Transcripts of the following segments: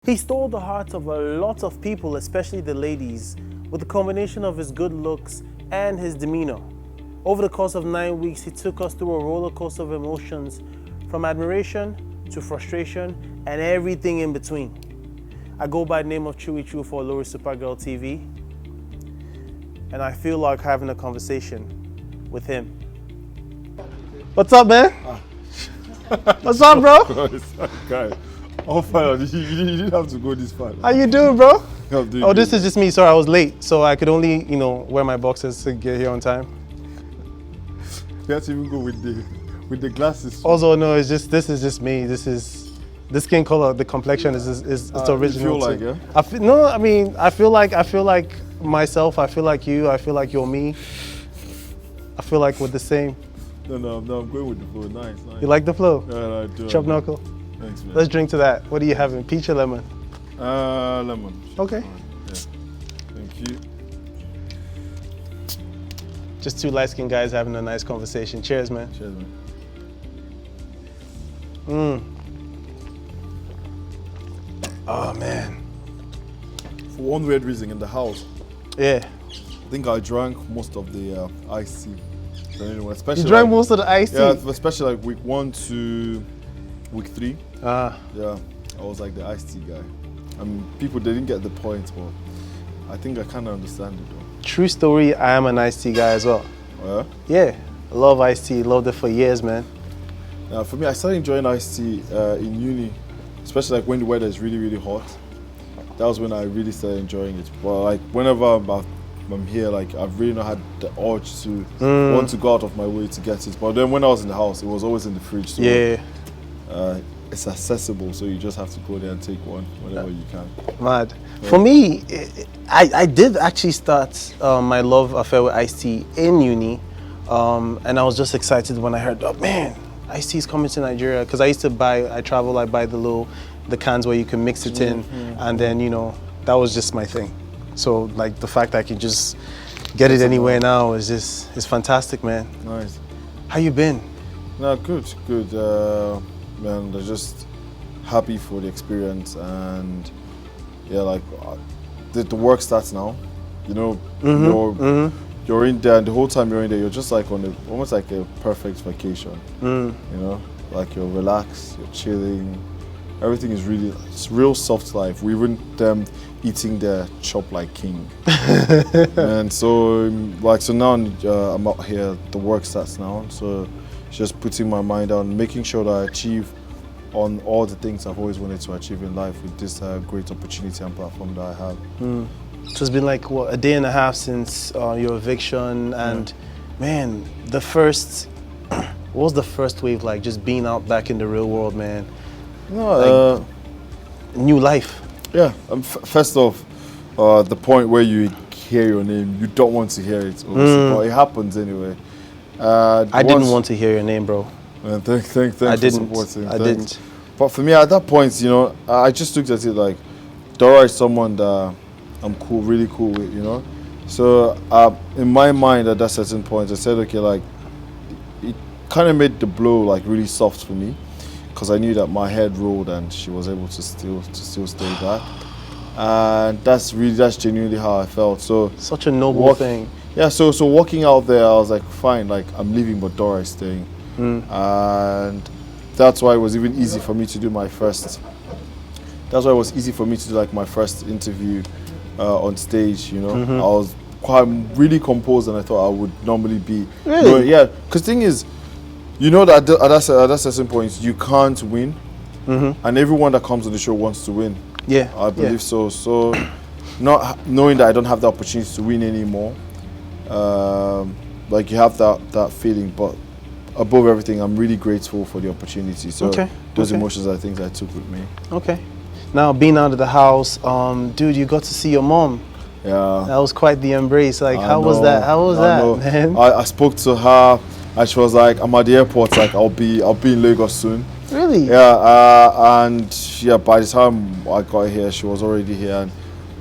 He stole the hearts of a lot of people, especially the ladies, with the combination of his good looks and his demeanor. Over the course of 9 weeks, he took us through a roller coaster of emotions, from admiration to frustration and everything in between. I go by the name of Chewy Chew for OLORISUPERGAL TV, and I feel like having a conversation with him. What's up, man? What's up, bro? Okay. Oh, fine. You didn't have to go this far. How you doing, bro? Oh, this is just me. Sorry, I was late, so I could only, wear my boxers to get here on time. You have to even go with the glasses. Also, no, this is just me. The skin color, the complexion is it's original. You feel like, yeah? I feel like myself. I feel like you. I feel like you're me. I feel like we're the same. No, I'm going with the flow. Nice. You like the flow? Yeah, I do. Chop knuckle. Thanks, man. Let's drink to that. What are you having? Peach or lemon? Lemon. Okay. Yeah. Thank you. Just two light-skinned guys having a nice conversation. Cheers, man. Cheers, man. Oh, man. For one weird reason in the house, Yeah. I think I drank most of the iced tea. So anyway, especially You drank most of the iced tea? Yeah, especially like week 1 to week 3. Ah. Yeah, I was like the iced tea guy. People didn't get the point, but I think I kind of understand it though. True story, I am an iced tea guy as well. Oh, Yeah, I love iced tea, loved it for years, man. For me, I started enjoying iced tea in uni, especially like when the weather is really, really hot. That was when I really started enjoying it. But like whenever I'm here, like I've really not had the urge to want to go out of my way to get it. But then when I was in the house, it was always in the fridge. So Yeah. it's accessible, so you just have to go there and take one whenever you can. Mad. Yeah. For me, I did actually start my love affair with iced tea in uni, and I was just excited when I heard, oh man, iced tea is coming to Nigeria, because I used to I buy the cans where you can mix it in, and then that was just my thing. So like the fact that I can just get it anywhere now is fantastic, man. Nice. How you been? No, good. Man, I'm just happy for the experience, and yeah, like the work starts now. You're in there, and the whole time you're in there, you're just like on almost like a perfect vacation. Like you're relaxed, you're chilling. Everything is it's real soft life. We even them eating their chop like king. And so now I'm out here. The work starts now, so just putting my mind on making sure that I achieve on all the things I've always wanted to achieve in life with this great opportunity and platform that I have. So it's been like what, a day and a half since your eviction, and man, what was the first wave like? Just being out back in the real world, man. New life. Yeah. First off, the point where you hear your name, you don't want to hear it, but it happens anyway. I didn't want to hear your name, bro. Thanks I for supporting. I didn't. But for me, at that point, I just looked at it like, Dora is someone that I'm really cool with, So in my mind, at that certain point, I said, okay, like it kind of made the blow like really soft for me, because I knew that my head rolled and she was able to still stay back, and that's genuinely how I felt. So such a noble thing. Yeah, so walking out there, I was like, fine, like I'm leaving, but Dora is staying. And that's why it was even easy for me to do my first. That's why it was easy for me to do like my first interview on stage. I was really composed, and I thought I would normally be. Really? Yeah, because thing is, that at that certain point you can't win, and everyone that comes on the show wants to win. Yeah, I believe so. So, not knowing that I don't have the opportunity to win anymore. Like you have that feeling, but above everything, I'm really grateful for the opportunity. So those emotions are things I took with me. Okay. Now being out of the house, dude, you got to see your mom. Yeah. That was quite the embrace. Like, how was that? How was that, man? I spoke to her, and she was like, "I'm at the airport. Like, I'll be in Lagos soon." Really? Yeah. And yeah, by the time I got here, she was already here. And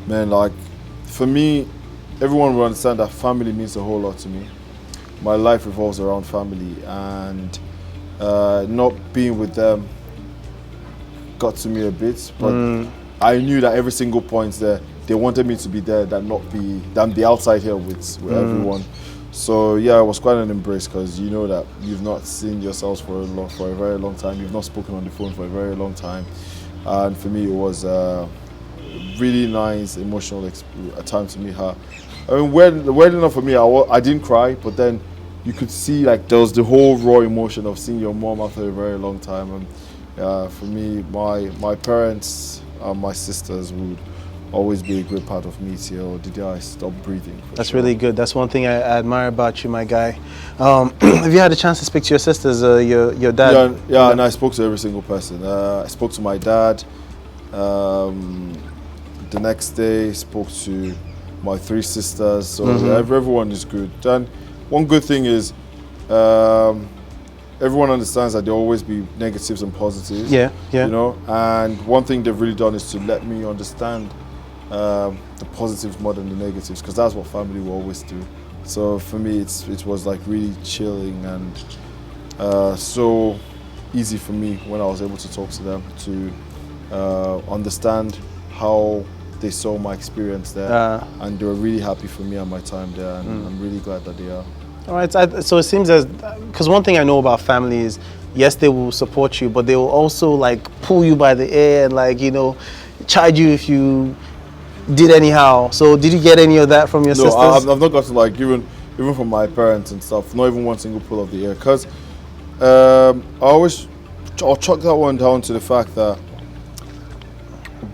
man, like, for me, everyone will understand that family means a whole lot to me. My life revolves around family, and not being with them got to me a bit, but I knew that every single point there, they wanted me to be there, than be outside here with everyone. So yeah, it was quite an embrace, because you know that you've not seen yourselves for a very long time. You've not spoken on the phone for a very long time, and for me it was a really nice, emotional time to meet her. I mean, weird enough for me, I didn't cry, but then you could see like there was the whole raw emotion of seeing your mom after a very long time. And for me, my parents and my sisters would always be a great part of me till the day I stop breathing. That's really good. That's one thing I admire about you, my guy. Have you had a chance to speak to your sisters, your dad? Yeah, and I spoke to every single person. I spoke to my dad. The next day, spoke to my 3 sisters. So everyone is good. And one good thing is, everyone understands that there will always be negatives and positives. Yeah. You know, and one thing they've really done is to let me understand the positives more than the negatives, because that's what family will always do. So for me, it was like really chilling and so easy for me when I was able to talk to them, to understand how they saw my experience there, and they were really happy for me and my time there, and I'm really glad that they are. All right, so it seems as, because one thing I know about family is, yes, they will support you, but they will also like pull you by the ear and like, you know, chide you if you did anyhow. So did you get any of that from your sisters? No, I've not got to, like, even from my parents and stuff, not even one single pull of the ear, because I'll chalk that one down to the fact that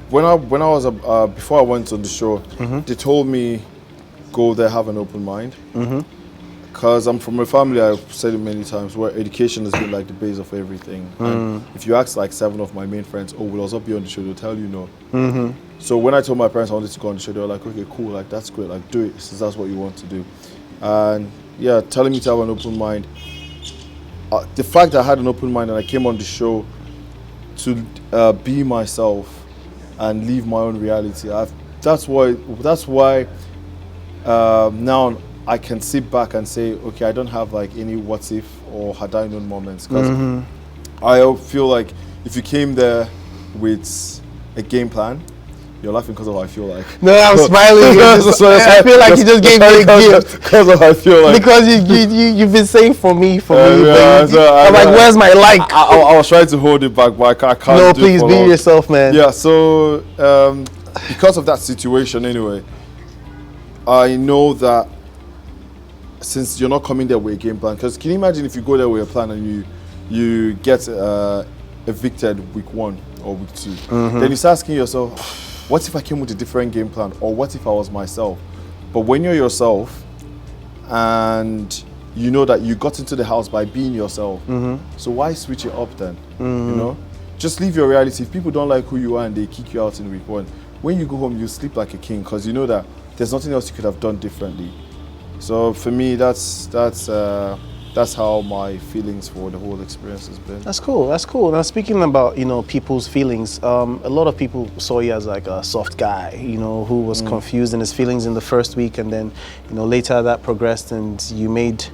when I was before I went on the show, they told me go there, have an open mind. Because I'm from a family, I've said it many times, where education has been like the base of everything. And if you ask like 7 of my main friends, oh, will I be on the show? They'll tell you no. So when I told my parents I wanted to go on the show, they were like, okay, cool, like that's great, like do it, since that's what you want to do. And yeah, telling me to have an open mind. The fact that I had an open mind and I came on the show to be myself and live my own reality, that's why now I can sit back and say, okay, I don't have like any what if or had I known moments, because I feel like if you came there with a game plan, you're laughing because of how I feel like. No, I'm smiling. I feel like you just gave me a gift. Because of how I feel like. Because you've been saying for me. Yeah, I'm like, where's my like? I was trying to hold it back, but I can't. No, please be yourself, man. Yeah, so because of that situation anyway, I know that since you're not coming there with a game plan, because can you imagine if you go there with a plan and you get evicted week 1 or week 2, then you start asking yourself, what if I came with a different game plan, or what if I was myself? But when you're yourself and you know that you got into the house by being yourself, so why switch it up then? You know, just live your reality. If people don't like who you are and they kick you out in week 1, when you go home you sleep like a king, because you know that there's nothing else you could have done differently. So for me, that's how my feelings for the whole experience has been. That's cool. That's cool. Now, speaking about, you know, people's feelings, a lot of people saw you as like a soft guy, you know, who was confused in his feelings in the first week, and then, you know, later that progressed and you made,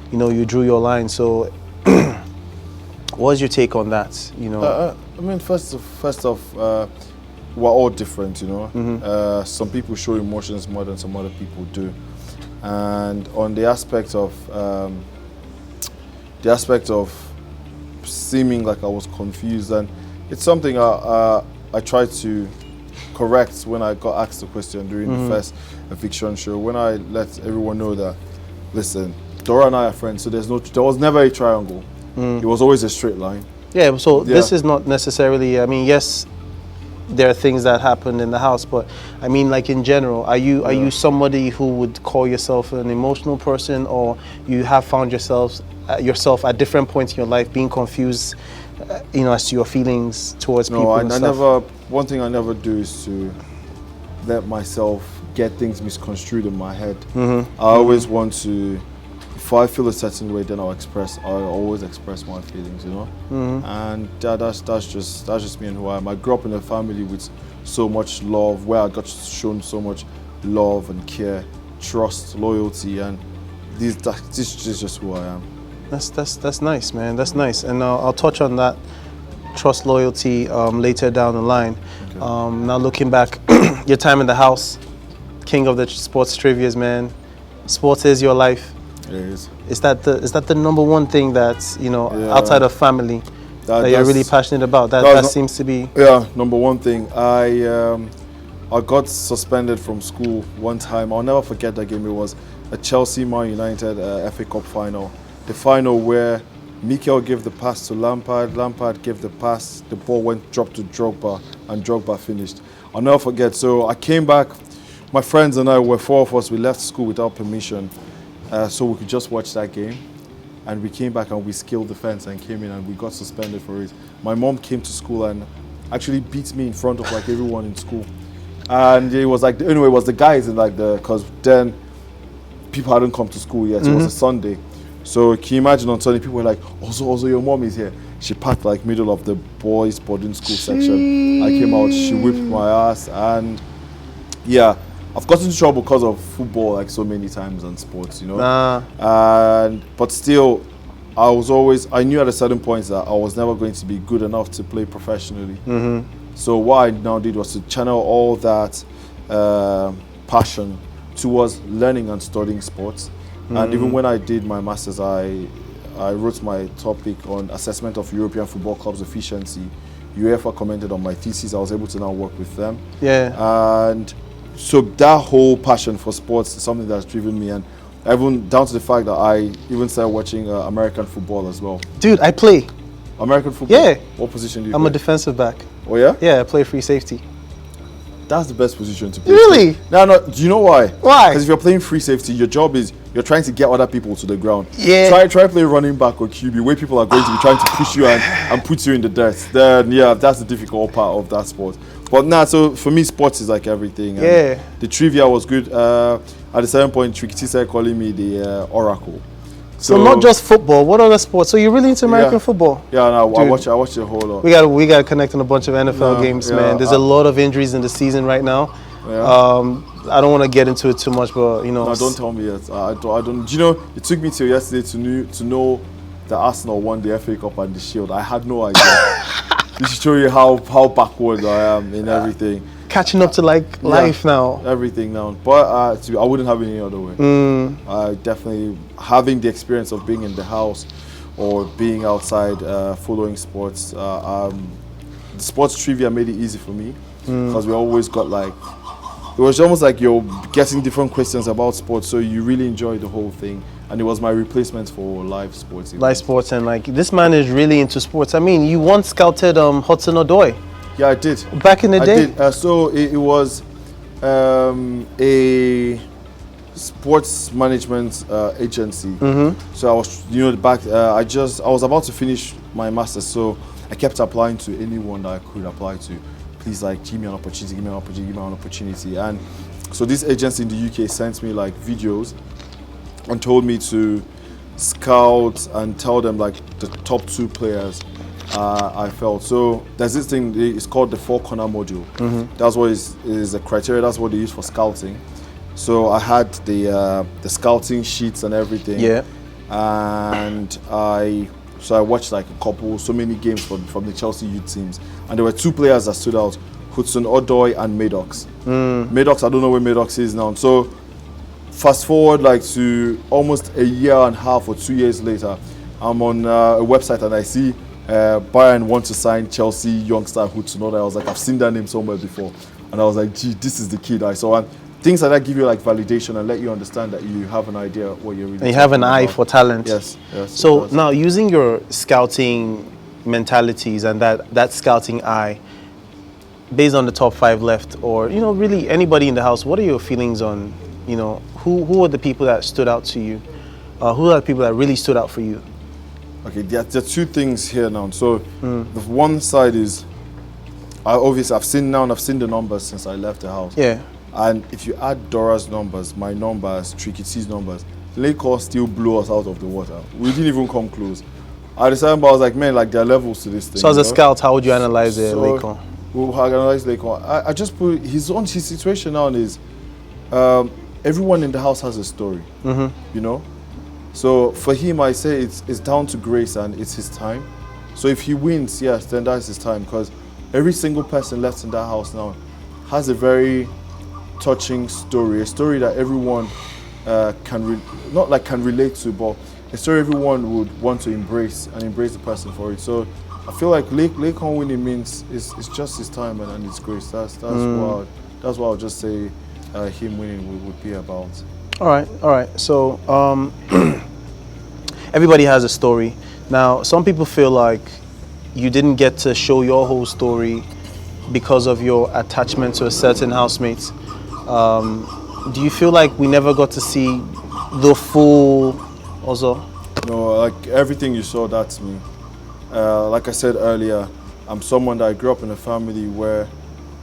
you know, you drew your line. So what was your take on that? You know, I mean, first off, we're all different, you know. Some people show emotions more than some other people do. And on the aspect of seeming like I was confused, and it's something I tried to correct when I got asked the question during the first Eviction show, when I let everyone know that, listen, Dora and I are friends, so there was never a triangle. It was always a straight line. Yeah, so this is not necessarily, I mean, yes, there are things that happened in the house, but I mean, like in general, are you somebody who would call yourself an emotional person, or you have found yourself at different points in your life being confused, you know, as to your feelings towards people? No, I never. One thing I never do is to let myself get things misconstrued in my head. I always want to. If I feel a certain way, then I always express my feelings, you know. And that's just me and who I am. I grew up in a family with so much love, where I got shown so much love and care, trust, loyalty, and this is just who I am. That's nice, man. That's nice, and I'll touch on that trust, loyalty later down the line. Okay. Now looking back, your time in the house, king of the sports trivias, man. Sports is your life. It is. Is that the number one thing that's, you know, Yeah. outside of family that you're really passionate about? That seems to be. Yeah, number one thing. I got suspended from school one time. I'll never forget that game. It was a Chelsea-Man United FA Cup final. The final where Mikel gave the pass to Lampard, Lampard gave the pass, the ball dropped to Drogba, and Drogba finished. I'll never forget. So I came back, my friends and I were 4 of us, we left school without permission, so we could just watch that game. And we came back and we scaled the fence and came in and we got suspended for it. My mom came to school and actually beat me in front of like everyone in school. And it was like, anyway, it was the guys in like because then people hadn't come to school yet. It was a Sunday. So can you imagine on Sunday, people were like, also your mom is here. She parked like middle of the boys' boarding school section. I came out, she whipped my ass, and yeah, I've gotten into trouble because of football like so many times and sports, you know. But still, I knew at a certain point that I was never going to be good enough to play professionally. So what I now did was to channel all that passion towards learning and studying sports. And even when I did my master's, I wrote my topic on assessment of European football clubs' efficiency. UEFA commented on my thesis. I was able to now work with them. Yeah. And so that whole passion for sports is something that's driven me, and even down to the fact that I even started watching American football as well. Dude, I play American football. Yeah. What position do you I'm play? a defensive back. Oh yeah? Yeah, I play free safety. That's the best position to play. Really? No. Do you know why? Why? Because if you're playing free safety, your job is you're trying to get other people to the ground. Yeah. Try play running back or QB, where people are going to be trying to push you and put you in the dirt. Then yeah, that's the difficult part of that sport. But so for me, sports is like everything. And yeah. The trivia was good. At a certain point, Tricky started calling me the Oracle. So not just football. What other sports? So you're really into American football? Yeah, no, I watch the whole lot. We got to connect on a bunch of NFL games, man. There's a lot of injuries in the season right now. Yeah. I don't want to get into it too much, but you know. No, don't tell me yet. I don't. Do you know? It took me till yesterday to know that Arsenal won the FA Cup and the Shield. I had no idea. This should show you how backward I am in everything. Catching up to like life now. Everything now, but I wouldn't have it any other way. Definitely having the experience of being in the house or being outside following sports. The sports trivia made it easy for me because we always got like, it was almost like you're getting different questions about sports, so you really enjoy the whole thing. And it was my replacement for live sports. Live sports, and like this man is really into sports. I mean, you once scouted Hudson-Odoi. Yeah, I did. Back in the day? I did. So it was a sports management agency. So I was, I was about to finish my master's, so I kept applying to anyone that I could apply to. Please, like, give me an opportunity, give me an opportunity, give me an opportunity. And so this agency in the UK sent me like videos and told me to scout and tell them like the top 2 players I felt. So there's this thing, it's called the 4-corner module. That's what is the criteria, that's what they use for scouting. So I had the scouting sheets and everything. Yeah. And I watched like so many games from the Chelsea youth teams. And there were 2 players that stood out, Hudson-Odoi and Maddox. Maddox, I don't know where Maddox is now. So fast forward like to almost a year and a half or 2 years later, I'm on a website and I see Bayern want to sign Chelsea youngster Hudson-Odoi. I was like, I've seen that name somewhere before. And I was like, gee, this is the kid I saw. And things like that give you like validation and let you understand that you have an idea what you're really and you have an eye for talent. Yes. So now using your scouting mentalities and that scouting eye, based on the top 5 left, or really anybody in the house, what are your feelings on, who are the people that stood out to you? Who are the people that really stood out for you? Okay, there are 2 things here now. So the one side is, I've seen the numbers since I left the house. Yeah. And if you add Dora's numbers, my numbers, Tricky T's numbers, Lakers still blew us out of the water. We didn't even come close. At the time, I was like, man, like there are levels to this thing. So as a scout, how would you analyze Lakers? We'll analyze Lakers. I just put his situation now is everyone in the house has a story. So for him, I say it's down to grace and it's his time. So if he wins, yes, then that's his time, because every single person left in that house now has a very touching story, a story that everyone can relate to, but a story everyone would want to embrace and embrace the person for it. So I feel like Lakon winning means it's just his time and his grace. That's what I'll just say him winning would be about. All right. So everybody has a story. Now, some people feel like you didn't get to show your whole story because of your attachment to a certain housemate. Do you feel like we never got to see the full also? No, like everything you saw, that's me. Like I said earlier, I'm someone that I grew up in a family where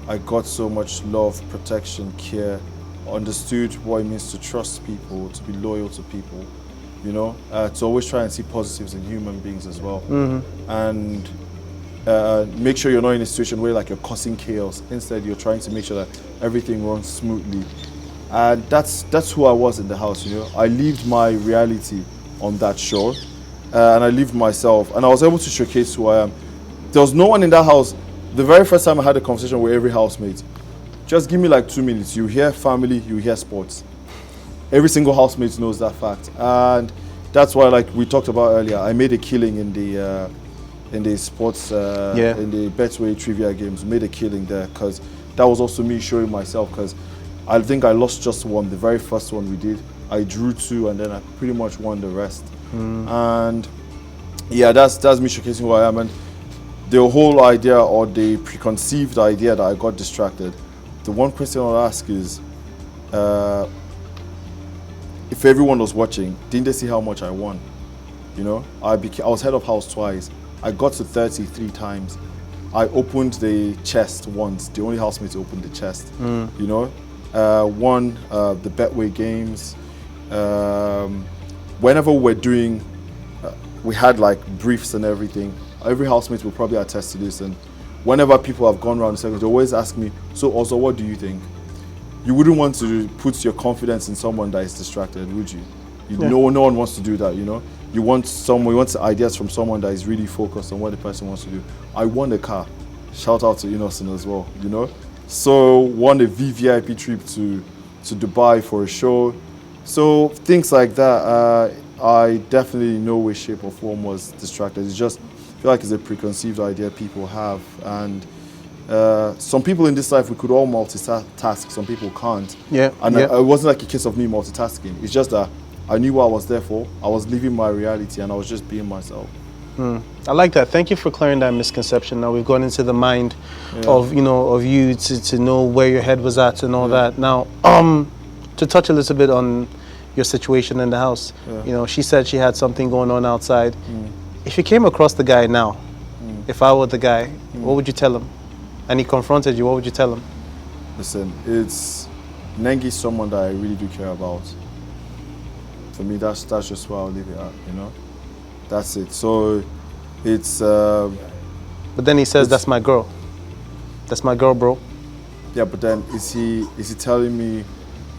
I got so much love, protection, care, understood what it means to trust people, to be loyal to people, you know, to always try and see positives in human beings as well. And make sure you're not in a situation where like you're causing chaos. Instead, you're trying to make sure that everything runs smoothly. And that's who I was in the house, you know. I lived my reality on that shore, and I lived myself, and I was able to showcase who I am. There was no one in that house. The very first time I had a conversation with every housemate, just give me like 2 minutes. You hear family, you hear sports. Every single housemate knows that fact, and that's why, like we talked about earlier, I made a killing in the sports, in the Betway trivia games. Made a killing there because that was also me showing myself. Because I think I lost just one, the very first one we did. I drew 2, and then I pretty much won the rest. And yeah, that's me showcasing who I am. And the whole idea, or the preconceived idea that I got distracted, the one question I'll ask is, if everyone was watching, didn't they see how much I won? You know, I was head of house twice. I got to 30 3 times. I opened the chest once, the only housemate to open the chest. You know, won the Betway games. Whenever we're doing, we had like briefs and everything. Every housemate will probably attest to this. And whenever people have gone around the circle, they always ask me, so also, what do you think? You wouldn't want to put your confidence in someone that is distracted, would you? No one wants to do that, you know? You want ideas from someone that is really focused on what the person wants to do. I won a car. Shout out to Innocent as well, you know? So won a VVIP trip to Dubai for a show. So things like that, I definitely in no way, shape or form was distracted. It's just, I feel like it's a preconceived idea people have. And some people in this life, we could all multitask, some people can't. It wasn't like a case of me multitasking. It's just that I knew what I was there for. I was living my reality and I was just being myself. I like that. Thank you for clearing that misconception. Now we've gone into the mind of you to know where your head was at and all that. Now, to touch a little bit on your situation in the house. You know, she said she had something going on outside. If you came across the guy now, if I were the guy, what would you tell him? And he confronted you, what would you tell him? Listen, Nengi someone that I really do care about. For me, that's just where I'll leave it at, you know? That's it. So it's... but then he says, that's my girl. That's my girl, bro. Yeah, but then is he telling me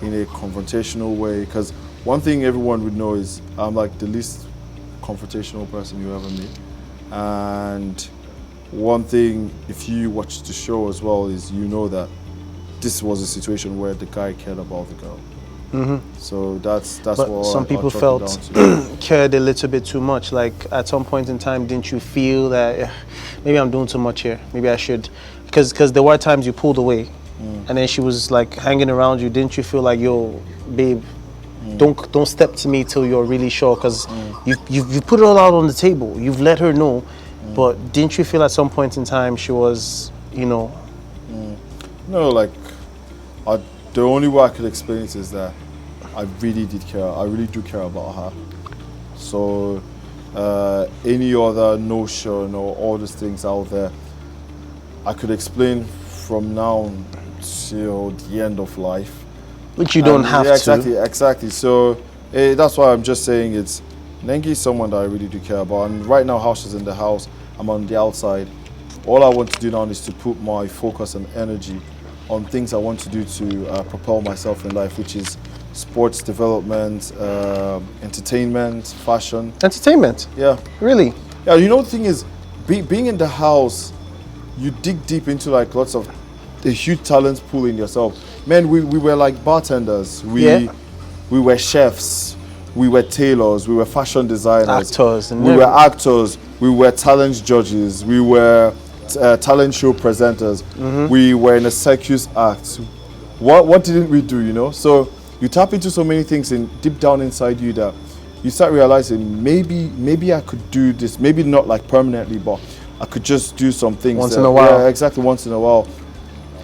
in a confrontational way? Because one thing everyone would know is I'm like the least confrontational person you ever meet. And one thing, if you watch the show as well, is you know that this was a situation where the guy cared about the girl. So that's what some people felt cared a little bit too much. Like at some point in time, didn't you feel that maybe I'm doing too much here? Maybe I should, because there were times you pulled away, and then she was like hanging around you. Didn't you feel like, yo, babe, don't step to me till you're really sure? Because you've put it all out on the table. You've let her know, but didn't you feel at some point in time she was, you know? No, like the only way I could explain it is that I really did care. I really do care about her. So any other notion or all these things out there, I could explain from now till the end of life. Which you don't have to. Exactly. So that's why I'm just saying it's Nengi is someone that I really do care about. And right now, House is in the house. I'm on the outside. All I want to do now is to put my focus and energy on things I want to do to propel myself in life, which is sports development, entertainment, fashion. Entertainment? Yeah. Really? Yeah, you know the thing is, being in the house, you dig deep into like lots of a huge talent pool in yourself. Man, we were like bartenders. We were chefs. We were tailors. We were fashion designers. Actors. We were actors. We were talent judges. We were talent show presenters. We were in a circus act. What didn't we do, you know? So you tap into so many things in deep down inside you that you start realizing maybe I could do this. Maybe not like permanently, but I could just do some things. Once in a while. Yeah, exactly, once in a while.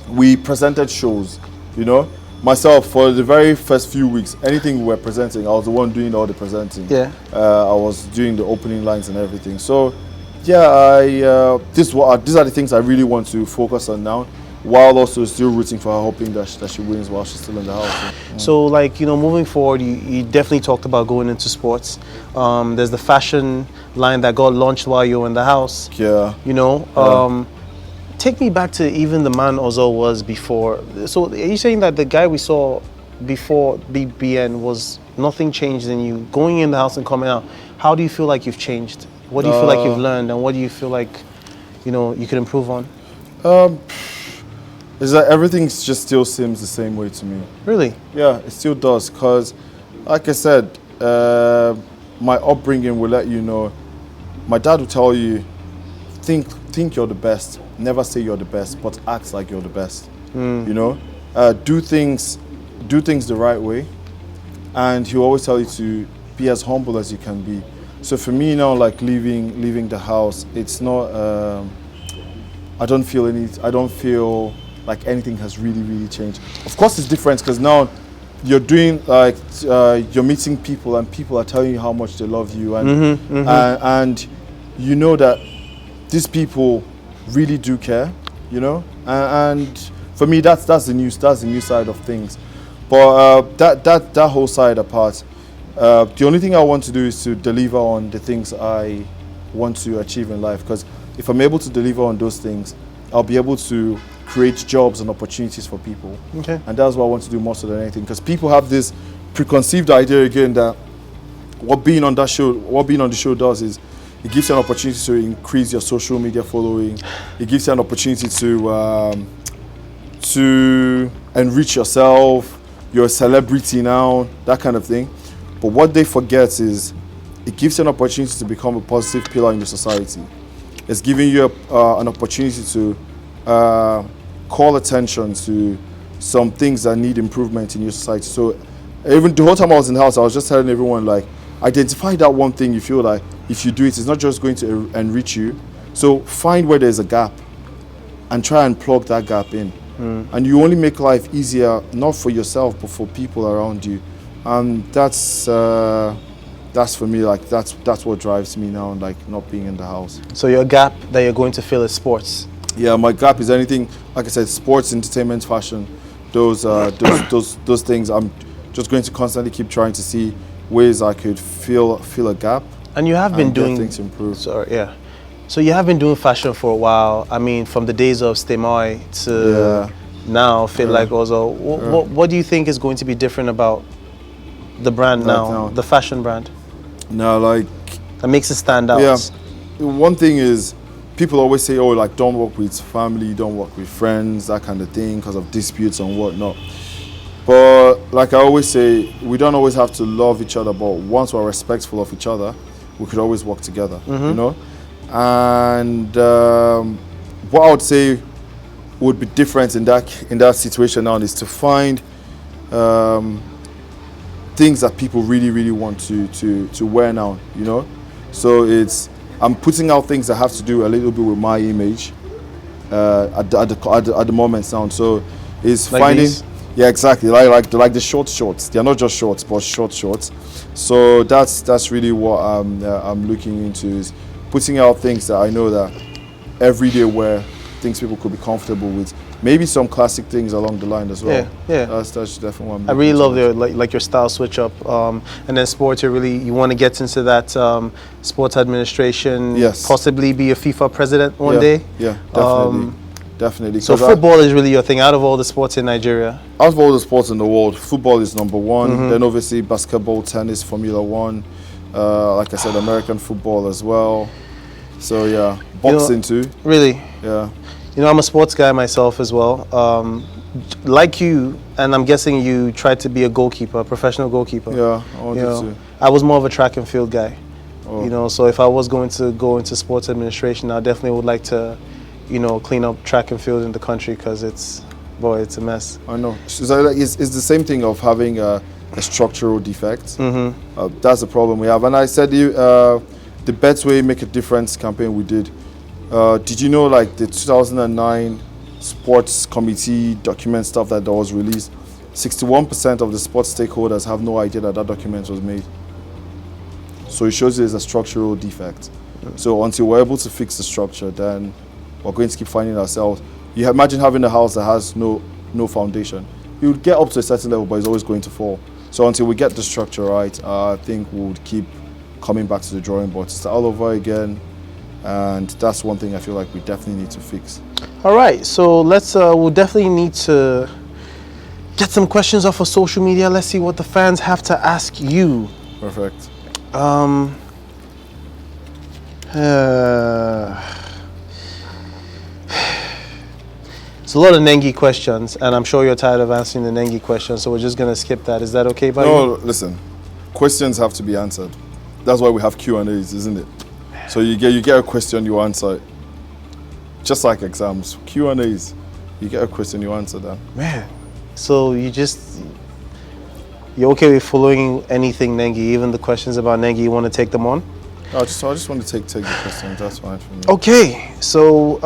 We presented shows, you know? Myself, for the very first few weeks, anything we were presenting, I was the one doing all the presenting. Yeah. I was doing the opening lines and everything. So, yeah, these are the things I really want to focus on now, while also still rooting for her, hoping that she wins while she's still in the house. So, like, you know, moving forward, you definitely talked about going into sports. There's the fashion line that got launched while you were in the house. Yeah. You know, take me back to even the man Ozo was before. So, are you saying that the guy we saw before BBN was nothing changed in you going in the house and coming out? How do you feel like you've changed? What do you feel like you've learned, and what do you feel like, you know, you could improve on? Is that everything just still seems the same way to me. Really? Yeah, it still does, because, like I said, my upbringing will let you know. My dad will tell you, think you're the best. Never say you're the best, but act like you're the best. You know, do things the right way, and he'll always tell you to be as humble as you can be. So for me now, like leaving the house, it's not. I don't feel like anything has really changed. Of course, it's different because now you're doing like you're meeting people, and people are telling you how much they love you, and and you know that these people really do care, you know. And for me, that's the new side of things. But that whole side apart, the only thing I want to do is to deliver on the things I want to achieve in life. Because if I'm able to deliver on those things, I'll be able to create jobs and opportunities for people. Okay. And that's what I want to do more so than anything. Because people have this preconceived idea again that what being on the show does is it gives you an opportunity to increase your social media following. It gives you an opportunity to enrich yourself. You're a celebrity now, that kind of thing. But what they forget is it gives you an opportunity to become a positive pillar in your society. It's giving you an opportunity to call attention to some things that need improvement in your society. So even the whole time I was in the house, I was just telling everyone, like, identify that one thing you feel like if you do it, it's not just going to enrich you. So find where there's a gap and try and plug that gap in. And you only make life easier, not for yourself, but for people around you. And that's for me, like, that's what drives me now, like, not being in the house. So your gap that you're going to fill is sports? Yeah, my gap is anything, like I said, sports, entertainment, fashion, those things. I'm just going to constantly keep trying to see ways I could fill a gap. And you have been doing things improve. Sorry, yeah. So you have been doing fashion for a while. I mean, from the days of Stemoi to now, feel like also. What do you think is going to be different about the brand now, the fashion brand? No, like, that makes it stand out. Yeah. One thing is, people always say, oh, like, don't work with family, don't work with friends, that kind of thing, because of disputes and whatnot. But like I always say, we don't always have to love each other, but once we're respectful of each other, we could always work together, you know? And what I would say would be different in that situation now is to find things that people really want to wear now, you know? So I'm putting out things that have to do a little bit with my image at the moment now. So it's like finding these? Yeah, exactly, like the short shorts. They're not just shorts, but short shorts. So that's really what I'm looking into, is putting out things that I know that everyday wear, things people could be comfortable with. Maybe some classic things along the line as well. Yeah. That's definitely what I'm looking I really love your style switch up. And then sports, you want to get into that sports administration. Yes. Possibly be a FIFA president one day. Yeah, definitely. Definitely. So football is really your thing out of all the sports in Nigeria? Out of all the sports in the world, football is number one. Then obviously basketball, tennis, Formula 1. Like I said, American football as well. So yeah, boxing too. Really? Yeah. You know, I'm a sports guy myself as well. Like you, and I'm guessing you tried to be a goalkeeper, a professional goalkeeper. Yeah, I wanted to. I was more of a track and field guy. Oh. You know, so if I was going to go into sports administration, I definitely would like to, you know, clean up track and field in the country because it's a mess. I know. So it's the same thing of having a structural defect. That's the problem we have. And I said the Betway Make a Difference campaign we did. Did you know, like, the 2009 sports committee document stuff that was released? 61% of the sports stakeholders have no idea that document was made. So it shows there's a structural defect. So until we're able to fix the structure, then we're going to keep finding ourselves. You imagine having a house that has no foundation. You would get up to a certain level, but it's always going to fall. So until we get the structure right, I think we would keep coming back to the drawing board to start all over again. And that's one thing I feel like we definitely need to fix. All right, so we'll definitely need to get some questions off of social media. Let's see what the fans have to ask you. Perfect. It's a lot of Nengi questions, and I'm sure you're tired of answering the Nengi questions, so we're just going to skip that. Is that okay by you? No, listen. Questions have to be answered. That's why we have Q&As, isn't it? So you get a question, you answer it. Just like exams, Q&As. You get a question, you answer that. Man, so you're okay with following anything Nengi, even the questions about Nengi, you want to take them on? I just want to take the questions, that's fine for me. Okay, so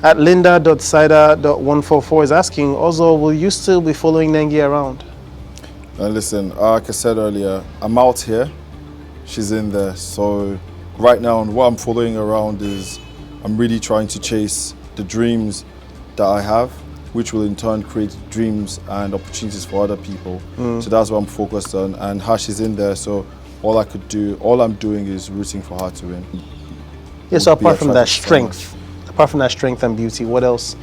at linda.cider.144 is asking, also, will you still be following Nengi around? Listen, like I said earlier, I'm out here, she's in there. So right now, what I'm following around is I'm really trying to chase the dreams that I have, which will in turn create dreams and opportunities for other people. So that's what I'm focused on. And her, she's in there, so all I'm doing is rooting for her to win. Yeah, so apart from that strength and beauty, what else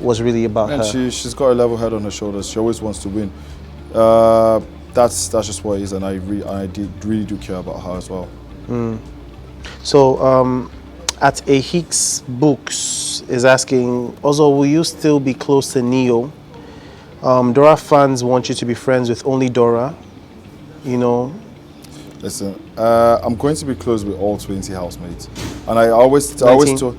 was really about her? She's got a level head on her shoulders. She always wants to win. That's just what it is, and I really do care about her as well. So at A Hicks Books is asking, also, will you still be close to Neo? Dora fans want you to be friends with only Dora, you know. Listen, I'm going to be close with all 20 housemates, and I always told,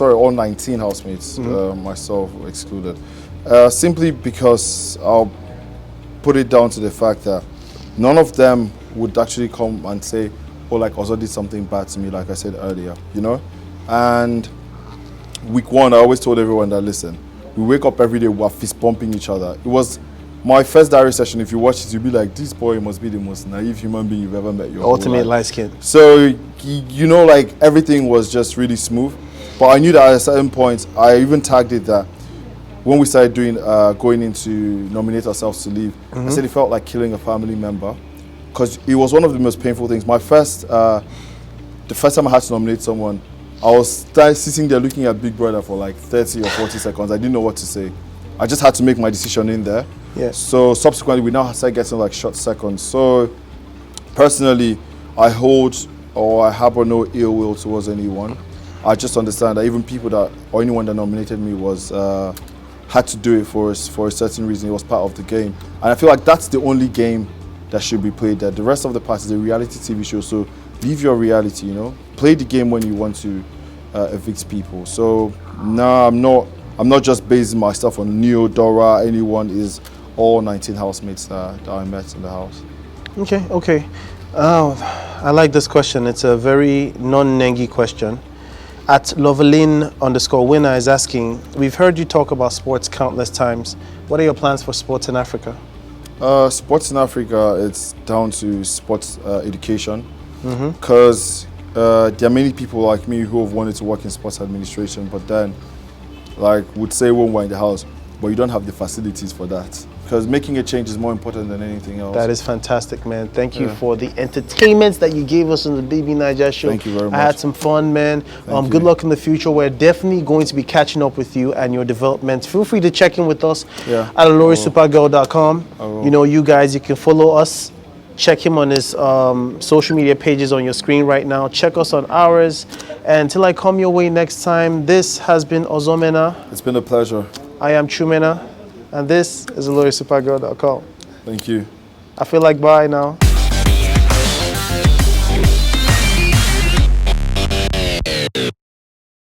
all 19 housemates, myself excluded, simply because I'll put it down to the fact that none of them would actually come and say, oh, like Ozo did something bad to me, like I said earlier, you know. And week one, I always told everyone that, listen, we wake up every day, we're fist bumping each other. It was my first diary session. If you watch it, you'll be like, this boy must be the most naive human being you've ever met. Your ultimate light skin. So, you know, like everything was just really smooth. But I knew that at a certain point, I even tagged it that when we started doing, going in to nominate ourselves to leave, I said it felt like killing a family member, because it was one of the most painful things. The first time I had to nominate someone, I was sitting there looking at Big Brother for like 30 or 40 seconds. I didn't know what to say. I just had to make my decision in there. Yeah. So subsequently, we now started getting like short seconds. So personally, I harbor no ill will towards anyone. I just understand that even anyone that nominated me was had to do it for a certain reason. It was part of the game, and I feel like that's the only game that should be played there. The rest of the part is a reality TV show, so live your reality, you know. Play the game when you want to evict people. So no, I'm not just basing my stuff on Neo, Dora, anyone. Is all 19 housemates that I met in the house. Okay. I like this question. It's a very non-Nengi question. At Lovelin_winner is asking, we've heard you talk about sports countless times. What are your plans for sports in Africa? Sports in Africa, it's down to sports education, because there are many people like me who have wanted to work in sports administration, but then would say when we're in the house, but you don't have the facilities for that. Because making a change is more important than anything else. That is fantastic, man. Thank you for the entertainment that you gave us on the BBNAIJA show. Thank you very much. I had some fun, man. Good luck in the future. We're definitely going to be catching up with you and your development. Feel free to check in with us at OLORISUPERGAL.com. You know, you guys, you can follow us Check him on his social media pages on your screen right now. Check us on ours. And until I come your way next time, this has been Ozomena. It's been a pleasure. I am Chumena. And this is OLORISUPERGAL.com. Thank you. I feel like bye now.